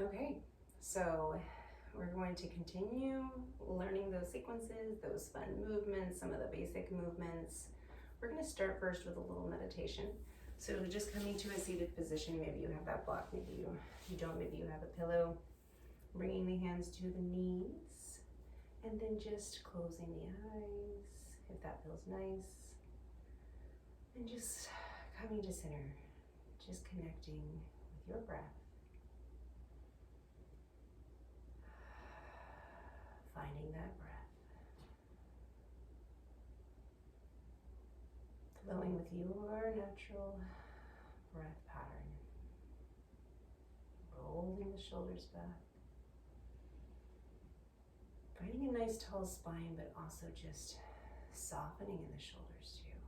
Okay, so we're going to continue learning those sequences, those fun movements, some of the basic movements. We're going to start first with a little meditation. So just coming to a seated position, maybe you have that block, maybe you don't, maybe you have a pillow. Bringing the hands to the knees, and then just closing the eyes, if that feels nice. And just coming to center, just connecting with your breath. Finding that breath. Flowing with your natural breath pattern. Rolling the shoulders back. Finding a nice tall spine, but also just softening in the shoulders too.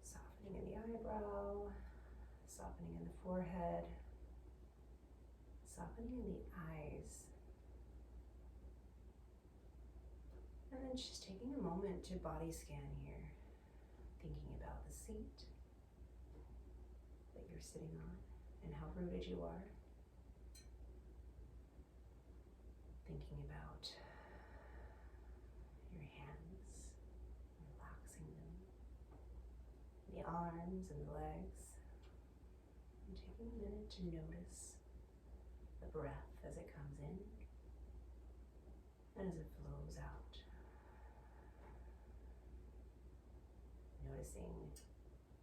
Softening in the eyebrow, softening in the forehead, softening in the eyes. And then just taking a moment to body scan here, thinking about the seat that you're sitting on and how rooted you are. Thinking about your hands, relaxing them, the arms and the legs, and taking a minute to notice the breath as it comes in and as it flows out. Noticing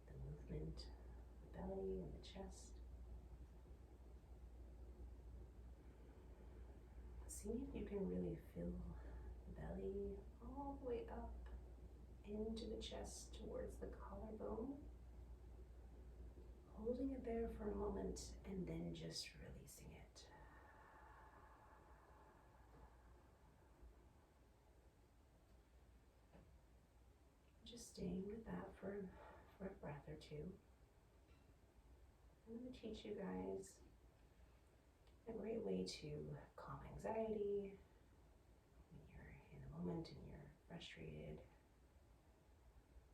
the movement of the belly and the chest. See if you can really feel the belly all the way up into the chest towards the collarbone. Holding it there for a moment and then just releasing it. Just staying with that for a breath or two. I'm going to teach you guys a great way to calm anxiety when you're in the moment and you're frustrated.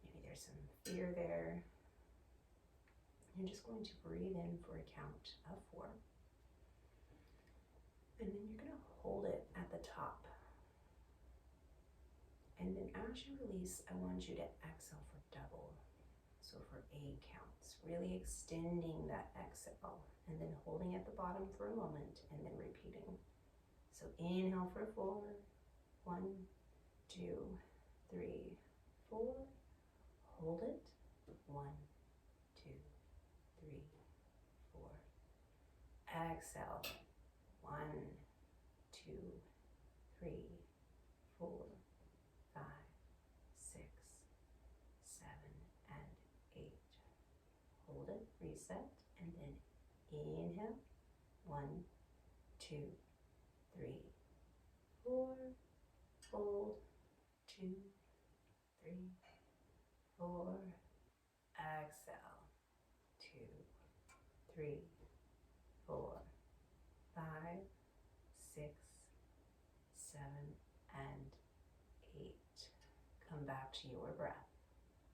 Maybe there's some fear there. You're just going to breathe in for a count of 4. And then you're going to hold it at the top. And then as you release, I want you to exhale for double. So for 8 counts, really extending that exhale and then holding at the bottom for a moment and then repeating. So inhale for 4, 1, 2, 3, 4. Hold it, 1, 2, 3, 4. Exhale, 1, 2, 3, 4, 5, 6, 7, and 8. Hold it, reset, and then inhale, 1, 2, 3, 4. Hold, 2, 3, 4. Exhale, 2, 3, 4, 5, 6, 7, and 8. Come back to your breath.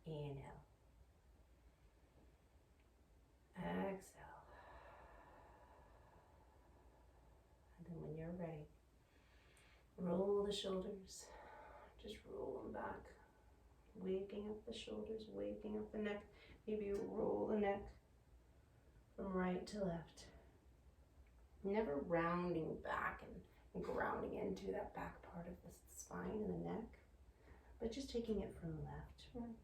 Inhale. Exhale. And then when you're ready, roll the shoulders. Just roll them back. Waking up the shoulders, waking up the neck. Maybe you roll the neck from right to left. Never rounding back and grounding into that back part of the spine and the neck, but just taking it from left to right.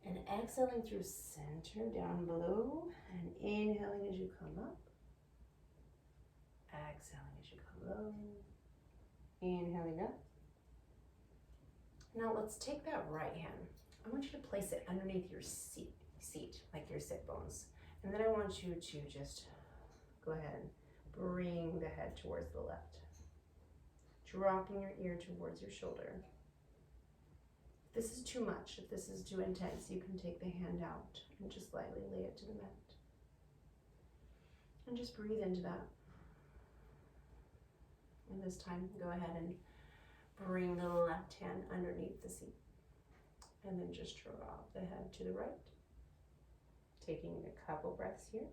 And exhaling through center down below and inhaling as you come up. Exhaling as you come low. Inhaling up. Now let's take that right hand. I want you to place it underneath your seat, like your sit bones. And then I want you to just go ahead and bring the head towards the left. Dropping your ear towards your shoulder. If this is too much, if this is too intense, you can take the hand out and just lightly lay it to the mat. And just breathe into that. And this time, go ahead and bring the left hand underneath the seat. And then just drop the head to the right. Taking a couple breaths here.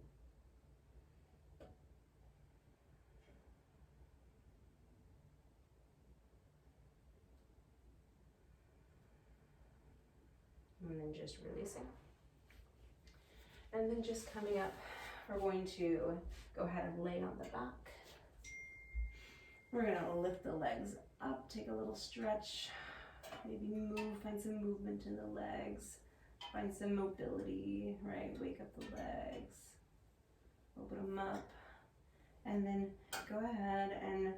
and then just releasing. And then just coming up, we're going to go ahead and lay on the back. We're gonna lift the legs up, take a little stretch, maybe move, find some movement in the legs, find some mobility, right? Wake up the legs, open them up, and then go ahead and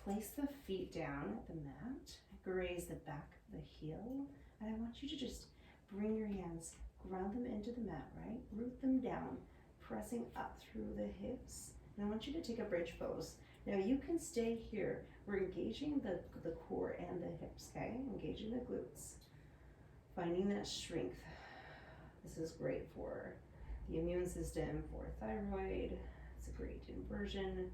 place the feet down at the mat, graze the back of the heel, and I want you to just bring your hands, ground them into the mat, right? Root them down, pressing up through the hips, and I want you to take a bridge pose. Now you can stay here. We're engaging the core and the hips, okay? Engaging the glutes. Finding that strength. This is great for the immune system, for thyroid. It's a great inversion.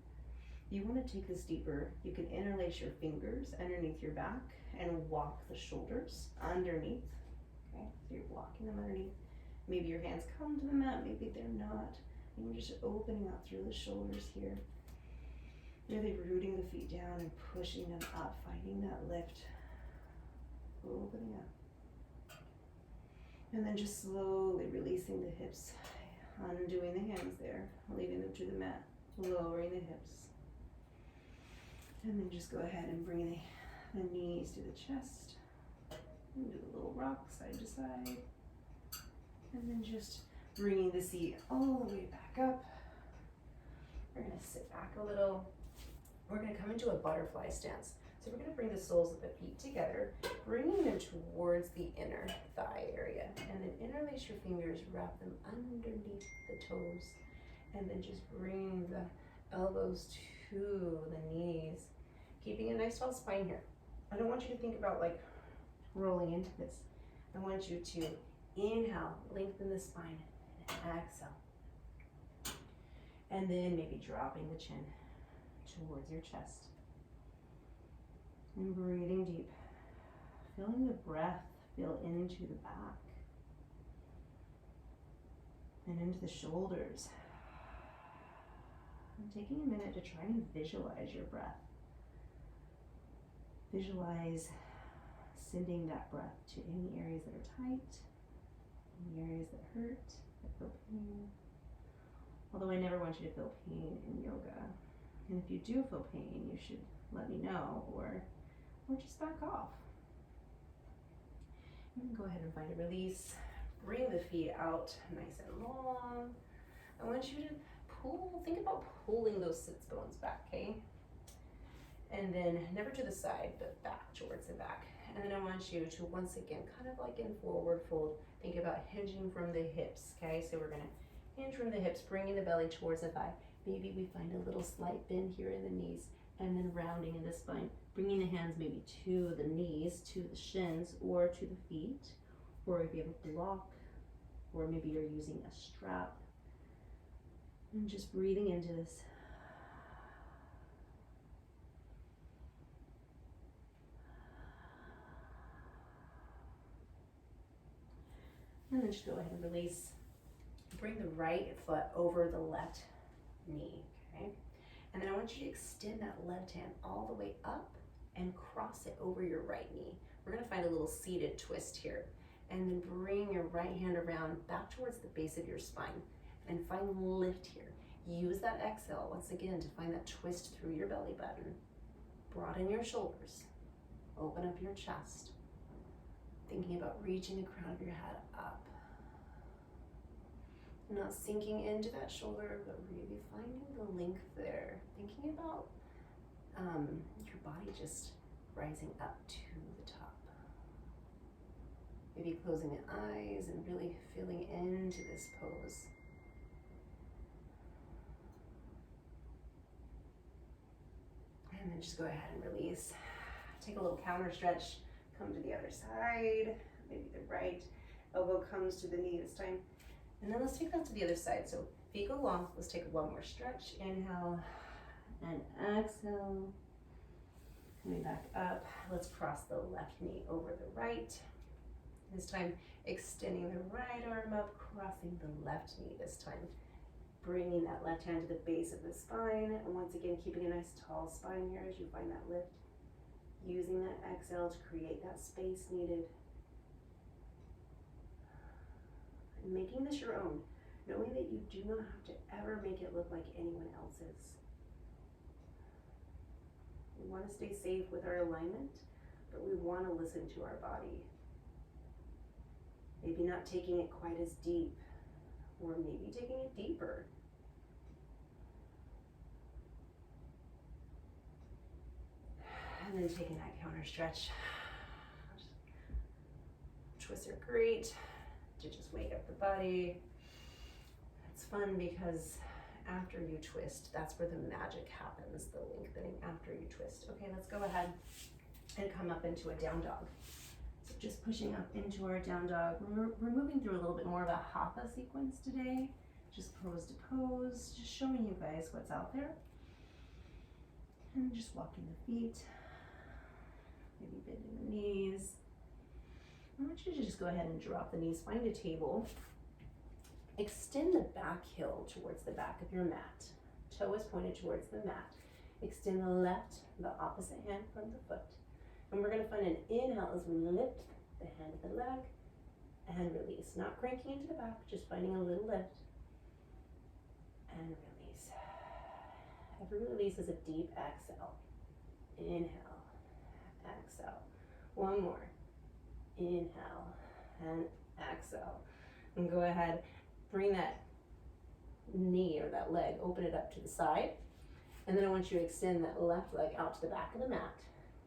You want to take this deeper. You can interlace your fingers underneath your back and walk the shoulders underneath, okay? So you're walking them underneath. Maybe your hands come to the mat, maybe they're not. And you're just opening up through the shoulders here. Really rooting the feet down and pushing them up, finding that lift, opening up. And then just slowly releasing the hips, undoing the hands there, leaving them to the mat, lowering the hips. And then just go ahead and bring the knees to the chest. And do a little rock side to side. And then just bringing the seat all the way back up. We're gonna sit back a little. We're gonna come into a butterfly stance. So we're gonna bring the soles of the feet together, bringing them towards the inner thigh area. And then interlace your fingers, wrap them underneath the toes. And then just bring the elbows to the knees. Keeping a nice tall spine here. I don't want you to think about like rolling into this. I want you to inhale, lengthen the spine, and exhale. And then maybe dropping the chin towards your chest. And breathing deep. Feeling the breath fill into the back. And into the shoulders. And taking a minute to try and visualize your breath. Visualize sending that breath to any areas that are tight, any areas that hurt, that feel pain. Although I never want you to feel pain in yoga. And if you do feel pain, you should let me know or just back off. And go ahead and find a release. Bring the feet out nice and long. I want you to think about pulling those sits bones back, okay? And then never to the side, but back towards the back. And then I want you to once again, kind of like in forward fold, think about hinging from the hips, okay? So we're gonna hinge from the hips, bringing the belly towards the thigh. Maybe we find a little slight bend here in the knees, and then rounding in the spine, bringing the hands maybe to the knees, to the shins, or to the feet, or if you have a block, or maybe you're using a strap. And just breathing into this. And then just go ahead and release. Bring the right foot over the left knee, okay? And then I want you to extend that left hand all the way up and cross it over your right knee. We're gonna find a little seated twist here. And then bring your right hand around back towards the base of your spine and find lift here. Use that exhale once again to find that twist through your belly button. Broaden your shoulders. Open up your chest. Thinking about reaching the crown of your head up. Not sinking into that shoulder, but really finding the length there. Thinking about your body just rising up to the top. Maybe closing the eyes and really feeling into this pose. And then just go ahead and release. Take a little counter stretch. Come to the other side. Maybe the right elbow comes to the knee this time. And then let's take that to the other side. So feet go long. Let's take one more stretch. Inhale and exhale. Coming back up. Let's cross the left knee over the right. This time extending the right arm up, crossing the left knee this time. Bringing that left hand to the base of the spine. And once again, keeping a nice tall spine here as you find that lift. Using that exhale to create that space needed. and making this your own, knowing that you do not have to ever make it look like anyone else's. We want to stay safe with our alignment, but we want to listen to our body. Maybe not taking it quite as deep, or maybe taking it deeper. And then taking that counter stretch. Twists are great to just wake up the body. It's fun because after you twist, that's where the magic happens, the lengthening after you twist. Okay, let's go ahead and come up into a down dog. So just pushing up into our down dog. We're moving through a little bit more of a hatha sequence today. Just pose to pose, just showing you guys what's out there. And just walking the feet, maybe bending the knees. I want you to just go ahead and drop the knees, find a table. Extend the back heel towards the back of your mat. Toe is pointed towards the mat. Extend the opposite hand from the foot. And we're gonna find an inhale as we lift the hand of the leg and release. Not cranking into the back, just finding a little lift and release. Every release is a deep exhale. Inhale, exhale. One more. Inhale and exhale. And go ahead, bring that knee or that leg, open it up to the side. And then I want you to extend that left leg out to the back of the mat.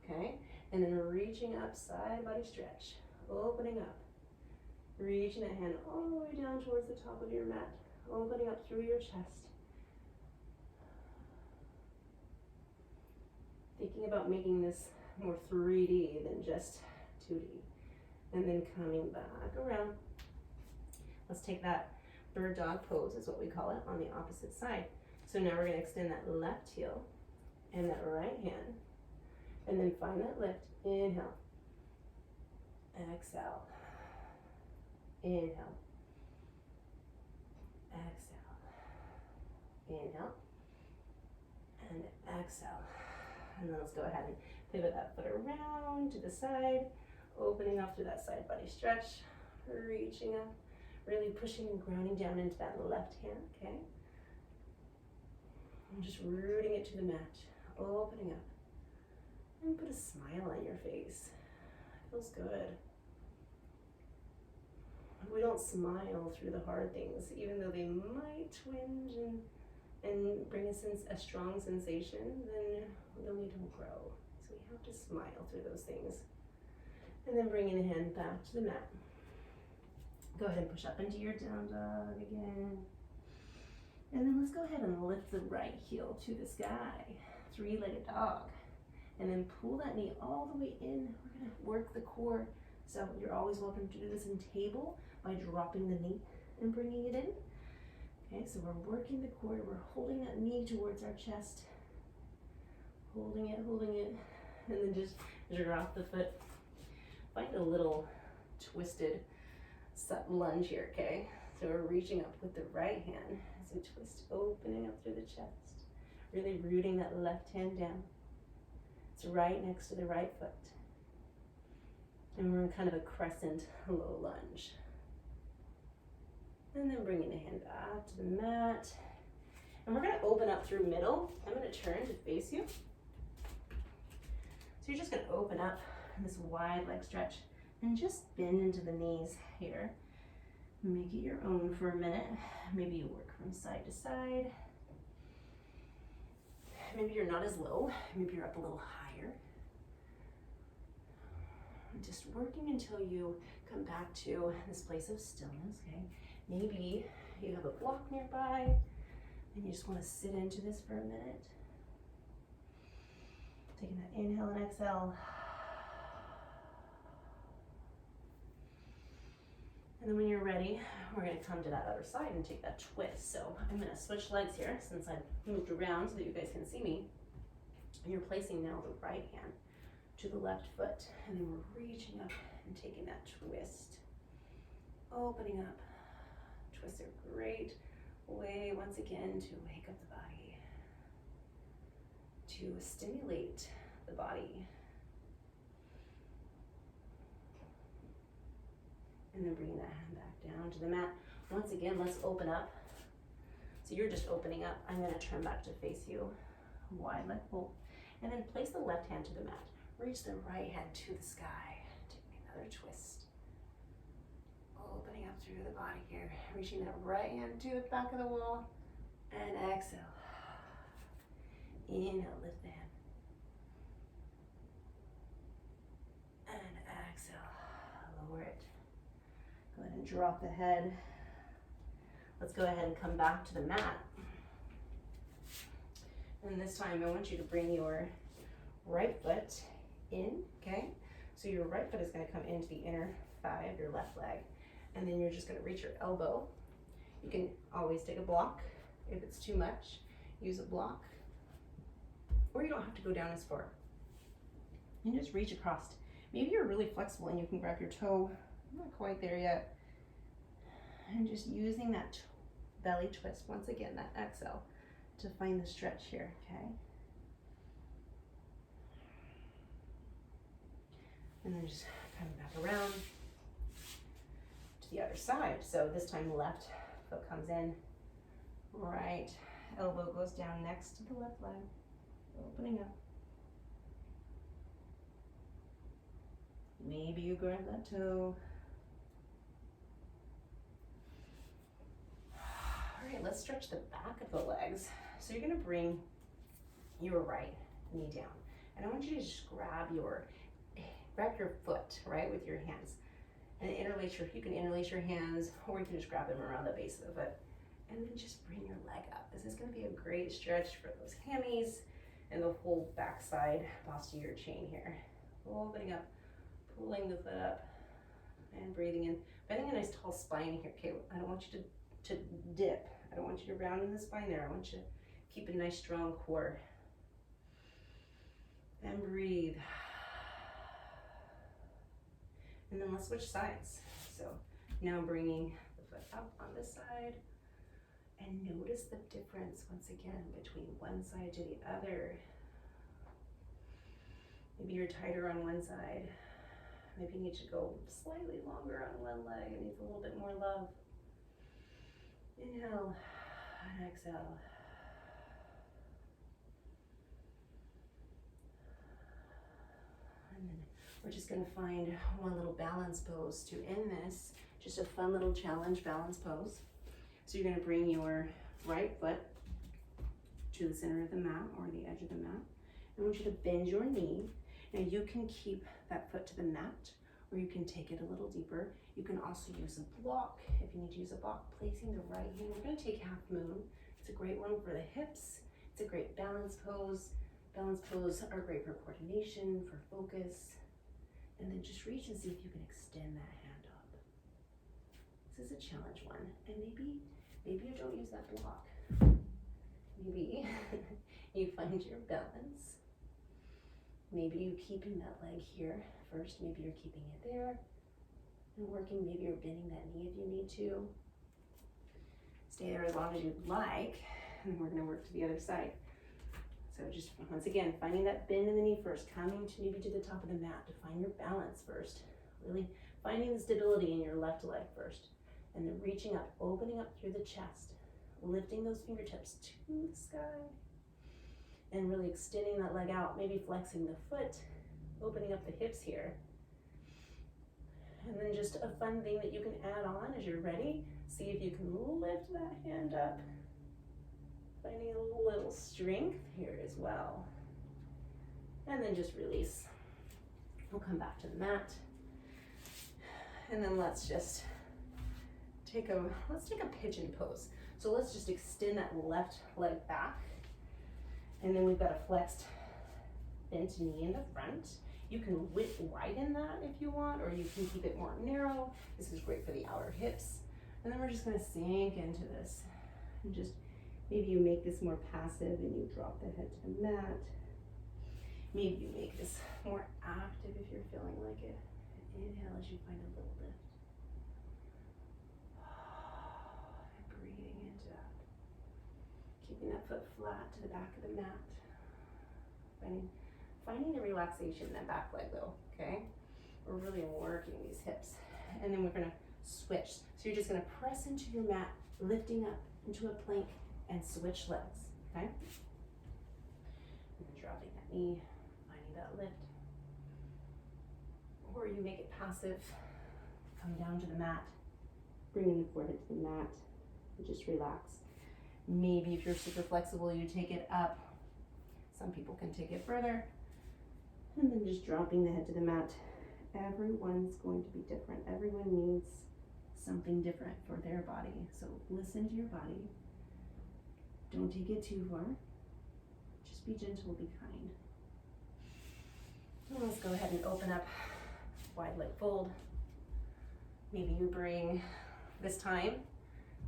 Okay? And then reaching up, side body stretch. Opening up. Reaching that hand all the way down towards the top of your mat. Opening up through your chest. Thinking about making this more 3D than just 2D. And then coming back around. Let's take that bird dog pose, is what we call it, on the opposite side. So now we're going to extend that left heel and that right hand. And then find that lift. Inhale. Exhale. Inhale. Exhale. Inhale. And exhale. And then let's go ahead and pivot that foot around to the side. Opening up through that side body stretch, reaching up, really pushing and grounding down into that left hand, okay? And just rooting it to the mat, opening up. And put a smile on your face. It feels good. If we don't smile through the hard things, even though they might twinge and bring a strong sensation, then we don't grow. So we have to smile through those things. And then bringing the hand back to the mat. Go ahead and push up into your down dog again. And then let's go ahead and lift the right heel to the sky. Three-legged dog. And then pull that knee all the way in. We're gonna work the core. So you're always welcome to do this in table by dropping the knee and bringing it in. Okay, so we're working the core. We're holding that knee towards our chest. Holding it, and then just drop the foot. Find a little twisted lunge here, okay? So we're reaching up with the right hand as we twist, opening up through the chest. Really rooting that left hand down. It's right next to the right foot. And we're in kind of a crescent low lunge. And then bringing the hand back to the mat. And we're gonna open up through middle. I'm gonna turn to face you. So you're just gonna open up this wide leg stretch and just bend into the knees here. Make it your own for a minute. Maybe you work from side to side. Maybe you're not as low. Maybe you're up a little higher. Just working until you come back to this place of stillness, okay? Maybe you have a block nearby and you just want to sit into this for a minute. Taking that inhale and exhale. And then when you're ready, we're going to come to that other side and take that twist. So I'm going to switch legs here since I've moved around so that you guys can see me. And you're placing now the right hand to the left foot. And then we're reaching up and taking that twist. Opening up. Twists are great way, once again, to wake up the body. To stimulate the body. And then bringing that hand back down to the mat. Once again, let's open up. So you're just opening up. I'm gonna turn back to face you. Wide leg pull. And then place the left hand to the mat. Reach the right hand to the sky. Take another twist. Opening up through the body here. Reaching that right hand to the back of the wall. And exhale. Inhale, lift the hand. And exhale, lower it. Go ahead and drop the head. Let's go ahead and come back to the mat. And this time I want you to bring your right foot in, okay? So your right foot is gonna come into the inner thigh of your left leg. And then you're just gonna reach your elbow. You can always take a block. If it's too much, use a block. Or you don't have to go down as far. And just reach across. Maybe you're really flexible and you can grab your toe. I'm not quite there yet. And just using that belly twist, once again, that exhale, to find the stretch here, okay? And then just coming back around to the other side. So this time left foot comes in, right elbow goes down next to the left leg, opening up. Maybe you grab that toe. All right, let's stretch the back of the legs. So you're gonna bring your right knee down. And I want you to just grab your foot, right, with your hands. And you can interlace your hands, or you can just grab them around the base of the foot. And then just bring your leg up. This is gonna be a great stretch for those hammies and the whole backside posterior chain here. Opening up, pulling the foot up, and breathing in. Finding a nice tall spine here. Okay, I don't want you to dip. I don't want you to round in the spine there. I want you to keep a nice strong core. And breathe. And then let's switch sides. So now bringing the foot up on this side. And notice the difference, once again, between one side to the other. Maybe you're tighter on one side. Maybe you need to go slightly longer on one leg. It needs a little bit more love. Inhale and exhale. And then we're just gonna find one little balance pose to end this. Just a fun little challenge balance pose. So you're gonna bring your right foot to the center of the mat or the edge of the mat. I want you to bend your knee. Now you can keep that foot to the mat, or you can take it a little deeper. You can also use a block if you need to use a block. Placing the right hand, we're gonna take half moon. It's a great one for the hips. It's a great balance pose. Balance pose are great for coordination, for focus. And then just reach and see if you can extend that hand up. This is a challenge one. And maybe you don't use that block. Maybe you find your balance. Maybe you're keeping that leg here first. Maybe you're keeping it there and working. Maybe you're bending that knee if you need to. Stay there as long as you'd like, and we're going to work to the other side. So just once again, finding that bend in the knee first, coming to maybe to the top of the mat to find your balance first. Really finding the stability in your left leg first, and then reaching up, opening up through the chest, lifting those fingertips to the sky. And really extending that leg out, maybe flexing the foot, opening up the hips here. And then just a fun thing that you can add on as you're ready. See if you can lift that hand up. Finding a little strength here as well. And then just release. We'll come back to the mat. And then let's just take a pigeon pose. So let's just extend that left leg back. And then we've got a flexed bent knee in the front. You can widen that if you want, or you can keep it more narrow. This is great for the outer hips. And then we're just gonna sink into this. And just, maybe you make this more passive and you drop the head to the mat. Maybe you make this more active if you're feeling like it. Inhale as you find a little lift. And breathing into that. Keeping that foot flat to the back of the mat. Finding the relaxation in that back leg though, okay? We're really working these hips. And then we're gonna switch. So you're just gonna press into your mat, lifting up into a plank and switch legs, okay? And dropping that knee, finding that lift. Or you make it passive, come down to the mat, bringing the forehead to the mat, and just relax. Maybe if you're super flexible, you take it up. Some people can take it further. And then just dropping the head to the mat. Everyone's going to be different. Everyone needs something different for their body. So listen to your body. Don't take it too far. Just be gentle, be kind. And let's go ahead and open up wide leg fold. Maybe you bring, this time,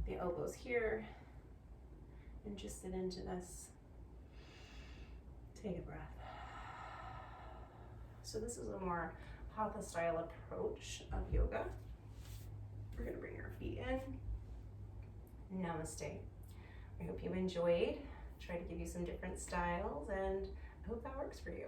the elbows here and just sit into this. Take a breath. So this is a more hatha style approach of yoga. We're gonna bring our feet in. Namaste. I hope you enjoyed. Try to give you some different styles, and I hope that works for you.